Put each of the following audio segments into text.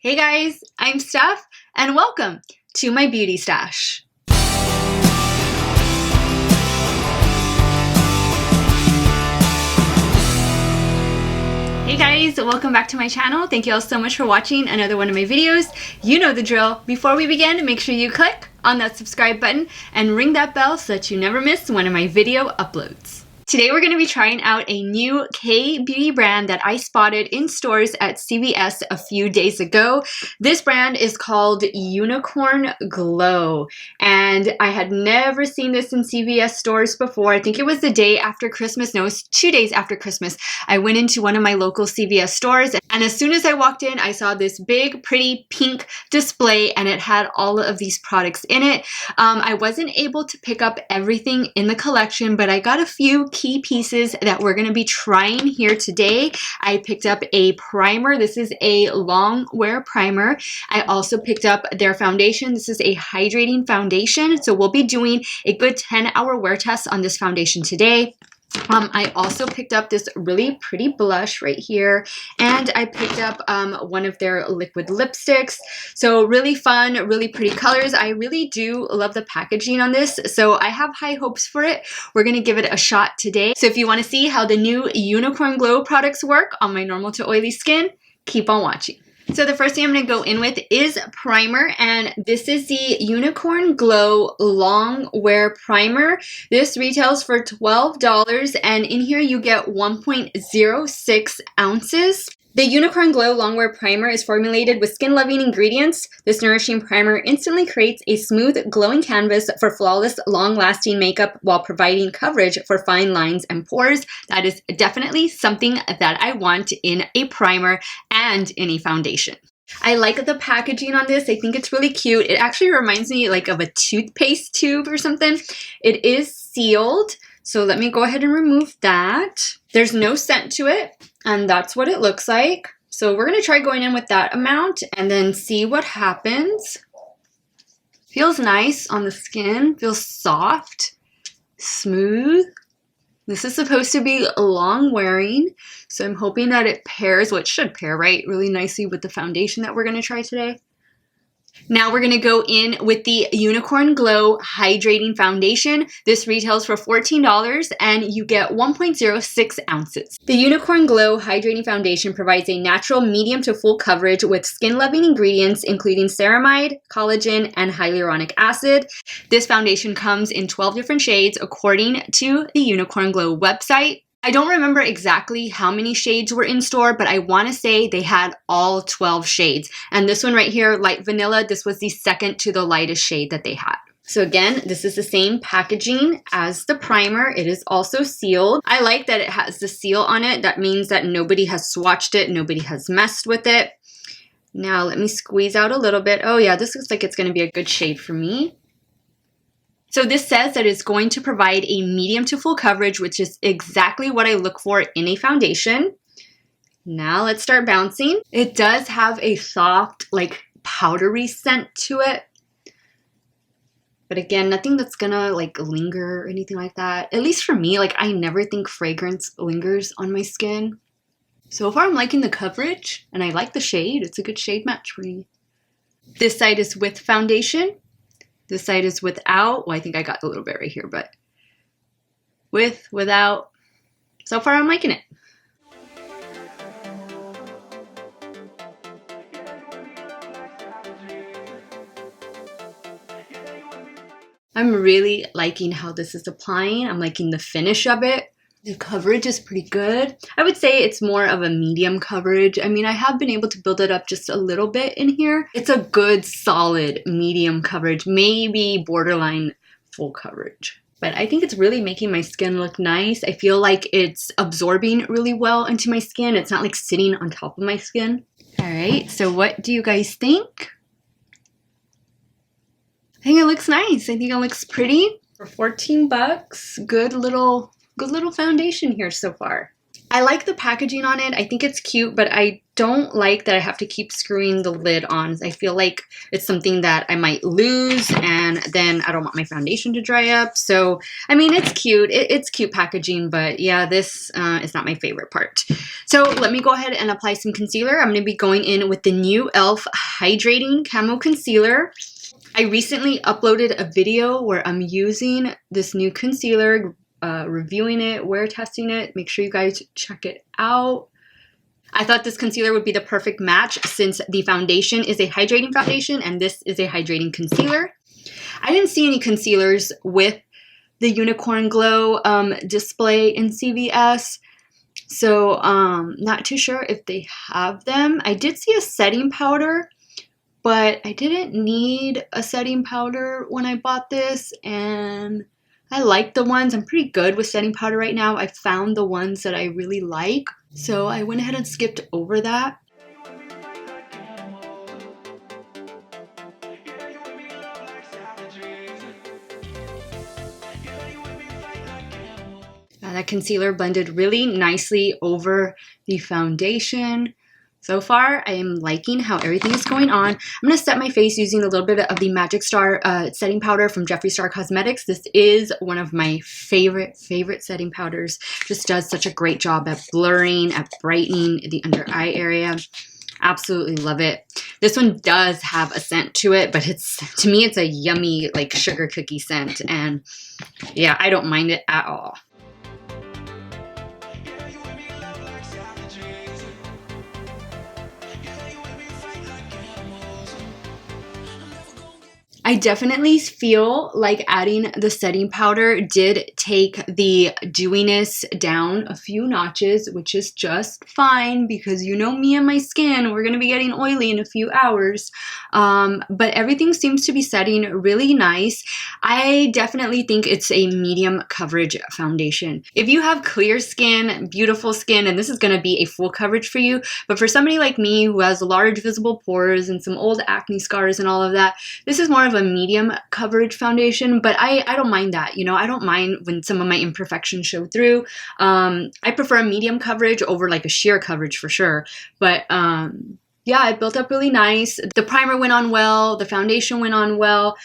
Hey guys, I'm Steff, and welcome to my beauty stash. Hey guys, welcome back to my channel. Thank you all so much for watching another one of my videos. You know the drill. Before we begin, make sure you click on that subscribe button and ring that bell so that you never miss one of my video uploads. Today we're going to be trying out a new K-beauty brand that I spotted in stores at CVS a few days ago. This brand is called Unicorn Glow, and I had never seen this in CVS stores before. I think it was the day after Christmas. No, it was 2 days after Christmas. I went into one of my local CVS stores, and as soon as I walked in, I saw this big, pretty pink display, and it had all of these products in it. I wasn't able to pick up everything in the collection, but I got a few key pieces that we're going to be trying here today. I picked up a primer. This is a long wear primer. I also picked up their foundation. This is a hydrating foundation. So we'll be doing a good 10-hour wear test on this foundation today. I also picked up this really pretty blush right here, and I picked up one of their liquid lipsticks. So really fun, really pretty colors. I really do love the packaging on this, so I have high hopes for it. We're going to give it a shot today. So if you want to see how the new Unicorn Glow products work on my normal to oily skin, keep on watching. So the first thing I'm going to go in with is primer, and this is the Unicorn Glow Long Wear Primer. This retails for $12, and in here you get 1.06 ounces. The Unicorn Glow Long Wear Primer is formulated with skin-loving ingredients. This nourishing primer instantly creates a smooth, glowing canvas for flawless, long-lasting makeup while providing coverage for fine lines and pores. That is definitely something that I want in a primer and in a foundation. I like the packaging on this. I think it's really cute. It actually reminds me like of a toothpaste tube or something. It is sealed, so let me go ahead and remove that. There's no scent to it, and that's what it looks like. So we're going to try going in with that amount and then see what happens. Feels nice on the skin. Feels soft, smooth. This is supposed to be long wearing, so I'm hoping that it pairs, well, it should pair, right, really nicely with the foundation that we're going to try today. Now we're going to go in with the Unicorn Glow Hydrating Foundation. This retails for $14, and you get 1.06 ounces. The Unicorn Glow Hydrating Foundation provides a natural medium to full coverage with skin-loving ingredients including ceramide, collagen, and hyaluronic acid. This foundation comes in 12 different shades according to the Unicorn Glow website. I don't remember exactly how many shades were in store, but I want to say they had all 12 shades. And this one right here, light vanilla, this was the second to the lightest shade that they had. So again, this is the same packaging as the primer. It is also sealed. I like that it has the seal on it. That means that nobody has swatched it, nobody has messed with it. Now let me squeeze out a little bit. Oh yeah, this looks like it's going to be a good shade for me. So this says that it's going to provide a medium to full coverage, which is exactly what I look for in a foundation. Now let's start bouncing. It does have a soft, like powdery scent to it. But again, nothing that's gonna like linger or anything like that. At least for me, like I never think fragrance lingers on my skin. So far I'm liking the coverage and I like the shade. It's a good shade match for me. This side is with foundation. This side is without. Well, I think I got a little bit right here, but with, without. So far, I'm liking it. I'm really liking how this is applying. I'm liking the finish of it. The coverage is pretty good. I would say it's more of a medium coverage. I mean, I have been able to build it up just a little bit in here. It's a good, solid medium coverage, maybe borderline full coverage. But I think it's really making my skin look nice. I feel like it's absorbing really well into my skin. It's not like sitting on top of my skin. All right, so what do you guys think? I think it looks nice. I think it looks pretty. For 14 bucks, good little foundation here so far. I like the packaging on it. I think it's cute, but I don't like that I have to keep screwing the lid on. I feel like it's something that I might lose, and then I don't want my foundation to dry up. So, I mean, it's cute. It's cute packaging, but yeah, this is not my favorite part. So let me go ahead and apply some concealer. I'm going to be going in with the new e.l.f. Hydrating Camo Concealer. I recently uploaded a video where I'm using this new concealer, reviewing it, wear testing it. Make sure you guys check it out. I thought this concealer would be the perfect match since the foundation is a hydrating foundation and this is a hydrating concealer. I didn't see any concealers with the Unicorn Glow display in CVS, so not too sure if they have them. I did see a setting powder, but I didn't need a setting powder when I bought this, and I like the ones. I'm pretty good with setting powder right now. I found the ones that I really like, so I went ahead and skipped over that. That concealer blended really nicely over the foundation. So far, I am liking how everything is going on. I'm going to set my face using a little bit of the Magic Star setting powder from Jeffree Star Cosmetics. This is one of my favorite setting powders. Just does such a great job at blurring, at brightening the under eye area. Absolutely love it. This one does have a scent to it, but to me, it's a yummy like sugar cookie scent. And yeah, I don't mind it at all. I definitely feel like adding the setting powder did take the dewiness down a few notches, which is just fine because you know me and my skin, we're going to be getting oily in a few hours. But everything seems to be setting really nice. I definitely think it's a medium coverage foundation. If you have clear skin, beautiful skin, and this is going to be a full coverage for you, but for somebody like me who has large visible pores and some old acne scars and all of that, this is more of a medium coverage foundation, but I don't mind that. You know, I don't mind when some of my imperfections show through. I prefer a medium coverage over like a sheer coverage for sure, but yeah, it built up really nice. The primer went on well. The foundation went on well.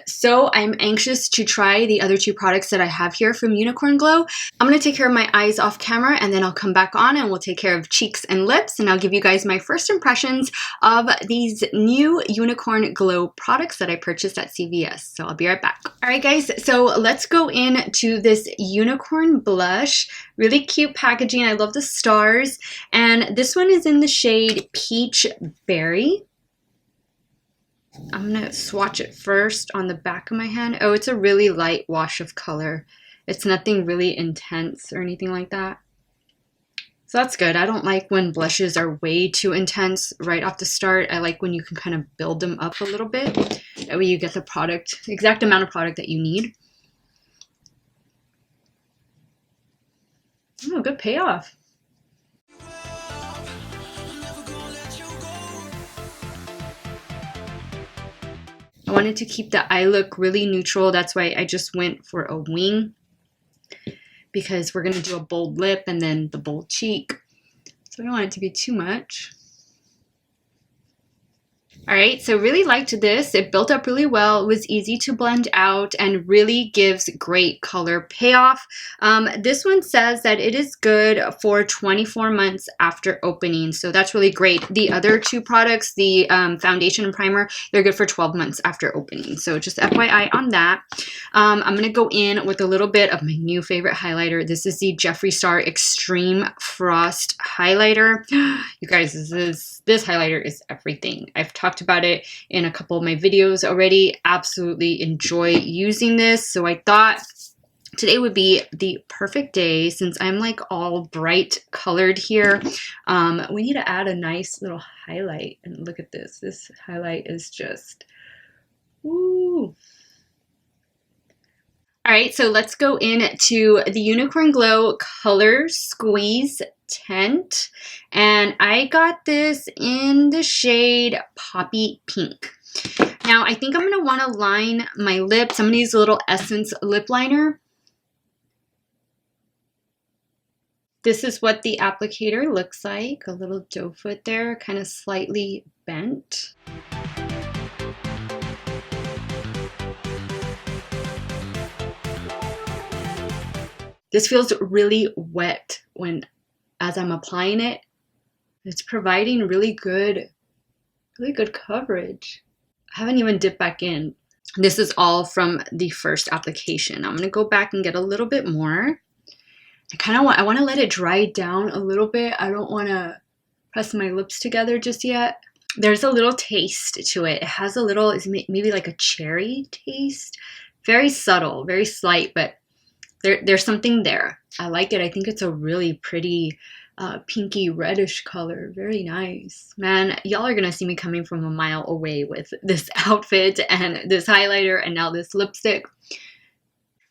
So I'm anxious to try the other two products that I have here from Unicorn Glow. I'm going to take care of my eyes off camera, and then I'll come back on and we'll take care of cheeks and lips, and I'll give you guys my first impressions of these new Unicorn Glow products that I purchased at CVS. So I'll be right back. All right, guys. So let's go into this Unicorn blush. Really cute packaging. I love the stars. And this one is in the shade Peach Berry. I'm going to swatch it first on the back of my hand. Oh, it's a really light wash of color. It's nothing really intense or anything like that. So that's good. I don't like when blushes are way too intense right off the start. I like when you can kind of build them up a little bit. That way you get the product, the exact amount of product that you need. Oh, good payoff. I wanted to keep the eye look really neutral. That's why I just went for a wing, because we're going to do a bold lip and then the bold cheek. So I don't want it to be too much. All right, so really liked this. It built up really well. It was easy to blend out and really gives great color payoff. This one says that it is good for 24 months after opening, so that's really great. The other two products, the foundation and primer, they're good for 12 months after opening. So just FYI on that. I'm going to go in with a little bit of my new favorite highlighter. This is the Jeffree Star Extreme Frost Highlighter. You guys, this highlighter is everything. I've talked about it in a couple of my videos already. Absolutely enjoy using this. So I thought today would be the perfect day since I'm like all bright colored here. We need to add a nice little highlight. And look at this. This highlight is just, woo. All right, so let's go into the Unicorn Glow Color Squeeze Tint, and I got this in the shade Poppy Pink. Now I think I'm going to want to line my lips. I'm going to use a little Essence lip liner. This is what the applicator looks like. A little doe foot there, kind of slightly bent. This feels really wet as I'm applying it. It's providing really good coverage. I haven't even dipped back in. This is all from the first application. I'm gonna go back and get a little bit more. I want to let it dry down a little bit. I don't want to press my lips together just yet. There's a little taste to it. It has a little, it's maybe like a cherry taste. Very subtle, very slight, but there's something there. I like it. I think it's a really pretty pinky reddish color. Very nice. Man, y'all are gonna see me coming from a mile away with this outfit and this highlighter and now this lipstick.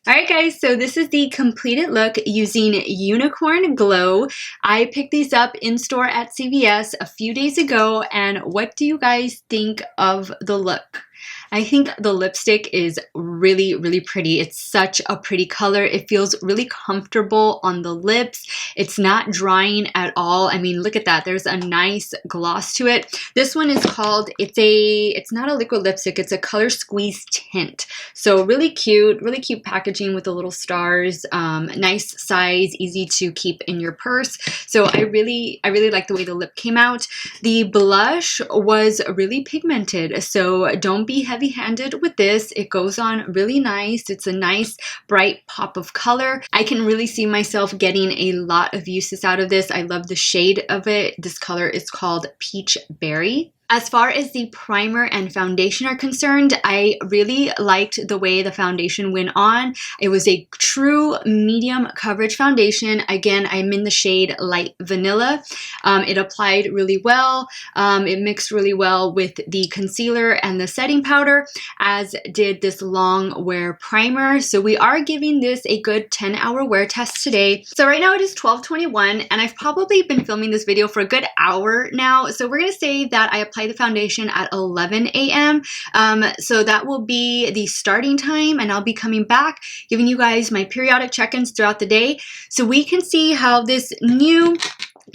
Alright guys, so this is the completed look using Unicorn Glow. I picked these up in store at CVS a few days ago, and what do you guys think of the look? I think the lipstick is really, really pretty. It's such a pretty color. It feels really comfortable on the lips. It's not drying at all. I mean, look at that. There's a nice gloss to it. This one is called, it's not a liquid lipstick. It's a color squeeze tint. So really cute packaging with the little stars. Nice size, easy to keep in your purse. So I really like the way the lip came out. The blush was really pigmented. So don't be heavy-handed with this. It goes on really nice. It's a nice bright pop of color. I can really see myself getting a lot of uses out of this. I love the shade of it. This color is called Peach Berry. As far as the primer and foundation are concerned, I really liked the way the foundation went on. It was a true medium coverage foundation. Again, I'm in the shade Light Vanilla. It applied really well. It mixed really well with the concealer and the setting powder, as did this long wear primer. So we are giving this a good 10-hour wear test today. So right now it is 12:21, and I've probably been filming this video for a good hour now. So we're gonna say that I apply the foundation at 11 a.m. So that will be the starting time, and I'll be coming back giving you guys my periodic check-ins throughout the day so we can see how this new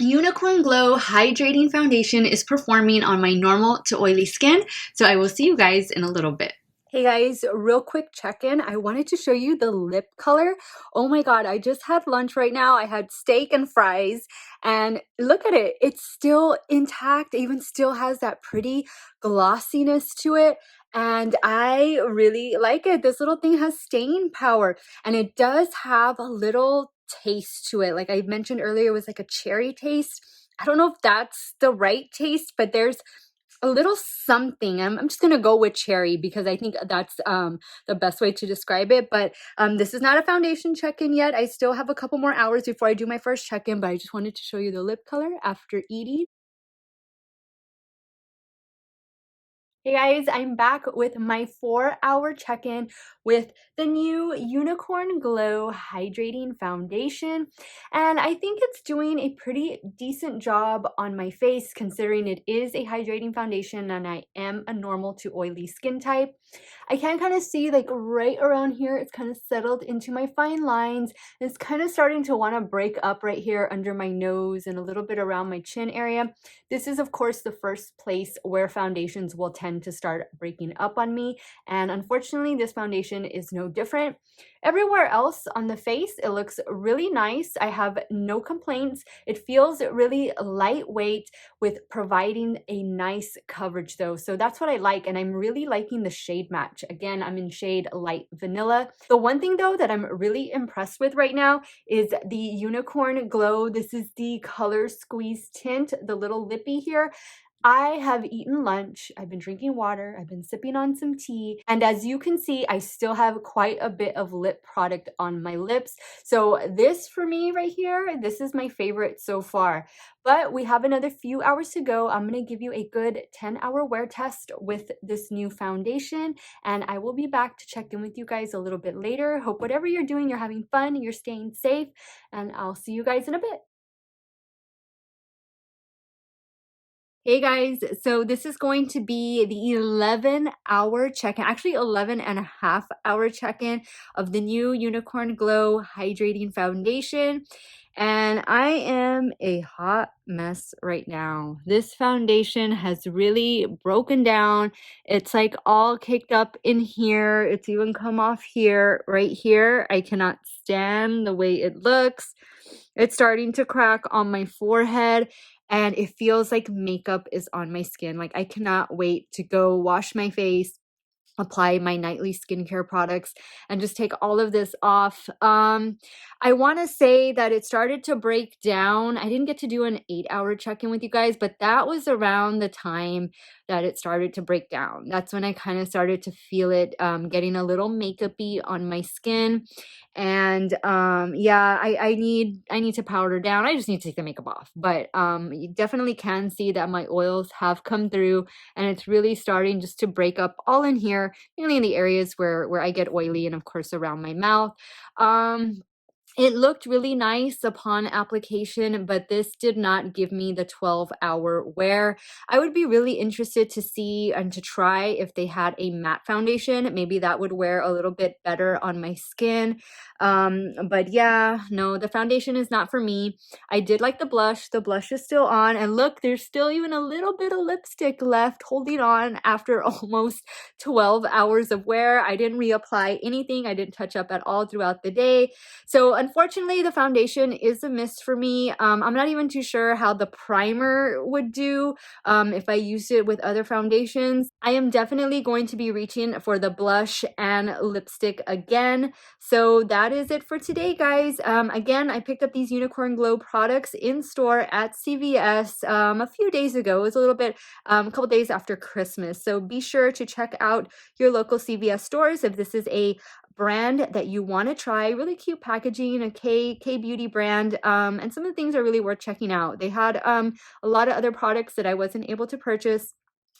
Unicorn Glow Hydrating Foundation is performing on my normal to oily skin. So I will see you guys in a little bit. Hey guys, real quick check-in. I wanted to show you the lip color. Oh my god, I just had lunch right now. I had steak and fries, and look at it. It's still intact. It even still has that pretty glossiness to it, and I really like it. This little thing has staying power, and it does have a little taste to it. Like I mentioned earlier, it was like a cherry taste. I don't know if that's the right taste, but there's a little something. I'm just gonna go with cherry because I think that's the best way to describe it. But this is not a foundation check-in yet. I still have a couple more hours before I do my first check-in, but I just wanted to show you the lip color after eating. Hey guys, I'm back with my 4-hour check-in with the new Unicorn Glow Hydrating Foundation, and I think it's doing a pretty decent job on my face considering it is a hydrating foundation and I am a normal to oily skin type. I can kind of see like right around here, it's kind of settled into my fine lines. It's kind of starting to want to break up right here under my nose and a little bit around my chin area. This is of course the first place where foundations will tend to start breaking up on me, and unfortunately this foundation is no different. Everywhere else on the face, it looks really nice. I have no complaints. It feels really lightweight with providing a nice coverage though. So that's what I like, and I'm really liking the shade match. Again, I'm in shade Light Vanilla. The one thing though that I'm really impressed with right now is the Unicorn Glow. This is the color squeeze tint, the little lippy here. I have eaten lunch, I've been drinking water, I've been sipping on some tea, and as you can see, I still have quite a bit of lip product on my lips. So this for me right here, this is my favorite so far. But we have another few hours to go. I'm going to give you a good 10-hour wear test with this new foundation, and I will be back to check in with you guys a little bit later. Hope whatever you're doing, you're having fun, you're staying safe, and I'll see you guys in a bit. Hey guys, so this is going to be the 11-hour check-in, actually 11.5-hour check-in of the new Unicorn Glow Hydrating Foundation. and I am a hot mess right now. This foundation has really broken down. It's like all caked up in here. It's even come off here, right here. I cannot stand the way it looks. It's starting to crack on my forehead, and it feels like makeup is on my skin. Like I cannot wait to go wash my face, apply my nightly skincare products, and just take all of this off. I want to say that it started to break down. I didn't get to do an 8-hour check-in with you guys, but that was around the time that it started to break down. That's when I kind of started to feel it getting a little makeup-y on my skin. And yeah, I need to powder down. I just need to take the makeup off. But you definitely can see that my oils have come through, and it's really starting just to break up all in here, mainly in the areas where I get oily, and of course around my mouth. It looked really nice upon application, but this did not give me the 12-hour wear. I would be really interested to see and to try if they had a matte foundation. Maybe that would wear a little bit better on my skin. But yeah, no, the foundation is not for me. I did like the blush. The blush is still on. And look, there's still even a little bit of lipstick left holding on after almost 12 hours of wear. I didn't reapply anything. I didn't touch up at all throughout the day. So unfortunately, the foundation is a miss for me. I'm not even too sure how the primer would do if I used it with other foundations. I am definitely going to be reaching for the blush and lipstick again. So that is it for today, guys. Again, I picked up these Unicorn Glow products in store at CVS a few days ago. It was a little bit, a couple days after Christmas. So be sure to check out your local CVS stores if this is a brand that you want to try. Really cute packaging, a K-beauty brand, and some of the things are really worth checking out. They had a lot of other products that I wasn't able to purchase,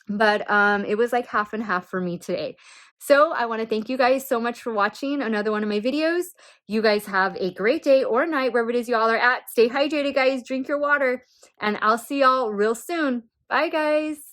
but it was like half and half for me today. So I want to thank you guys so much for watching another one of my videos. You guys have a great day or night wherever it is y'all are at. Stay hydrated, guys. Drink your water, and I'll see y'all real soon. Bye, guys.